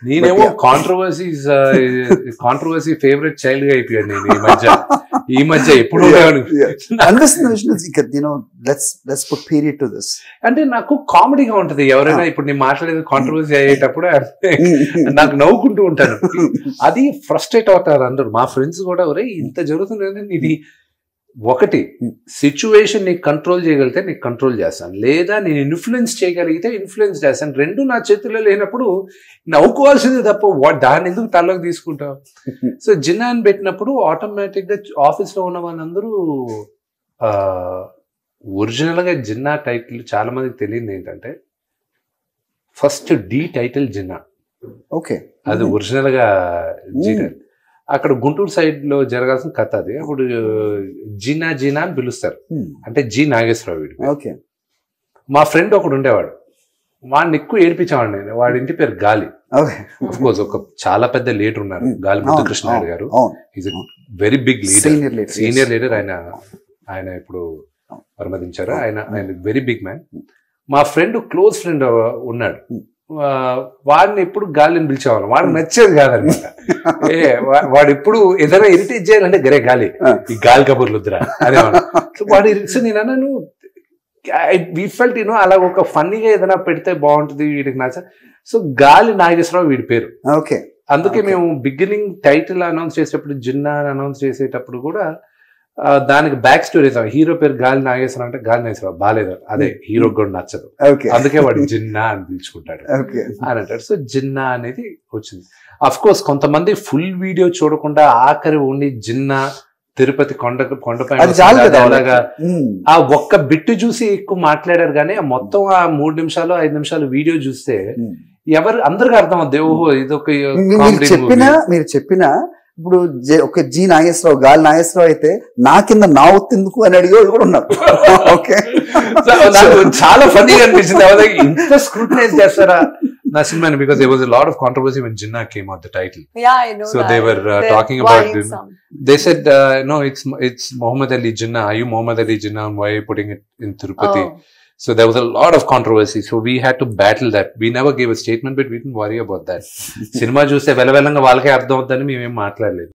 నేనేమో controversy favourite child గా అయిపోయాను నేను ఈ మధ్య ఎప్పుడు అంటే నాకు కామెడీగా ఉంటది. ఎవరైనా ఇప్పుడు నేను మాట్లాడేది కాంట్రవర్సీ అయ్యేటప్పుడు నాకు నవ్వుకుంటూ ఉంటాను. అది ఫ్రస్ట్రేట్ అవుతారు అందరు. మా ఫ్రెండ్స్ కూడా ఇంత జరుగుతుంది. ఇది ఒకటి సిచ్యువేషన్ నీకు కంట్రోల్ చేయగలిగితే నీకు కంట్రోల్ చేస్తాను, లేదా నేను ఇన్ఫ్లుయెన్స్ చేయగలిగితే ఇన్ఫ్లుయెన్స్ చేస్తాను. రెండు నా చేతుల్లో లేనప్పుడు నవ్వుకోవాల్సింది తప్ప దాన్ని ఎందుకు తలలోకి తీసుకుంటావు? సో జిన్నాని పెట్టినప్పుడు ఆటోమేటిక్ గా ఆఫీస్ లో ఉన్న వాళ్ళందరూ ఒరిజినల్ గా జిన్నా టైటిల్ చాలా మందికి తెలియదు ఏంటంటే first the title Jinna. Okay, అది ఒరిజినల్ గా జిన్నా. అక్కడ గుంటూరు సైడ్ లో జరగాల్సిన కథ అది. అప్పుడు జీనా అని పిలుస్తారు, అంటే జి నాగేశ్వరరావు వీడి. ఓకే, మా ఫ్రెండ్ ఒకడు ఉండేవాడు, వాడిని ఎక్కువ ఏడిపించేవాడు నేను. వాడి ఇంటి పేరు గాలి. ఆఫ్ కోర్స్ ఒక చాలా పెద్ద లీడర్ ఉన్నారు, Gali Muddukrishna garu. Is very big leader, senior leader. ఆయన ఇప్పుడు పరిమతించారు. ఆయన వెరీ బిగ్ మ్యాన్. మా ఫ్రెండ్ క్లోజ్ ఫ్రెండ్ ఉన్నాడు, వాడిని ఎప్పుడు గాలిని పిలిచేవాళ్ళం. వాడికి నచ్చేది కాదనమాట. వాడు ఎప్పుడు ఏదైనా ఇరిటేట్ చేయాలంటే గరే గాలి, ఈ గాలి కబుర్లు వద్దురా అనేవాడు. సో వాడి నేను అన్నాను, వీ ఫెల్ట్ అలా ఒక ఫన్నీగా ఏదైనా పెడితే బాగుంటుంది వీడికి నచ్చ. సో గాలి నాగేశ్వరరావు వీడి పేరు. ఓకే, అందుకే మేము బిగినింగ్ టైటిల్ అనౌన్స్ చేసేటప్పుడు, జిన్నా అనౌన్స్ చేసేటప్పుడు కూడా దానికి బ్యాక్ స్టోరీ హీరో పేరు గాలి నాగేశ్వరరావు అంటే గాలి నాగేశ్వరరావు బాగాలేదు, అదే హీరో కూడా నచ్చదు, అందుకే వాడు జిన్నా అని పిలుచుకుంటాడు అని అంటాడు. సో జిన్నా అనేది వచ్చింది. అఫ్ కోర్స్ కొంతమంది ఫుల్ వీడియో చూడకుండా ఆఖరి ఉండి జిన్నా తిరుపతి కొండపైన ఆ ఒక్క బిట్టు చూసి ఎక్కువ మాట్లాడారు. కానీ మొత్తం ఆ 3 నిమిషాలు 5 నిమిషాలు వీడియో చూస్తే అందరికి అర్థం అవుద్ది, ఓహో ఇదొక మీరు చెప్పిన ఇప్పుడు ఒక జి నాగేశ్వరరావు, గాలి నాగేశ్వరరావు అయితే నా కింద నా ఒత్తెందుకు అని అడిగే కూడా ఉన్నారు. ఓకే, చాలా ఫన్నీగా అనిపించింది. ఇంత స్క్రూటనైజ్ చేస్తారా నా సినిమాని? Because there was a lot of controversy when Jinnah came out the title. Yeah, I know. So that. they were talking about it. They said no, it's Muhammad Ali Jinnah. Are you Muhammad Ali Jinnah? Why are you putting it in Tirupati? So there was a lot of controversy. So we had to battle that. We never gave a statement, but we didn't worry about that. Cinema చూస్తే వెలవెలంగా వాళ్ళకే అర్థం అవుతుందని మేమేం మాట్లాడలేదు.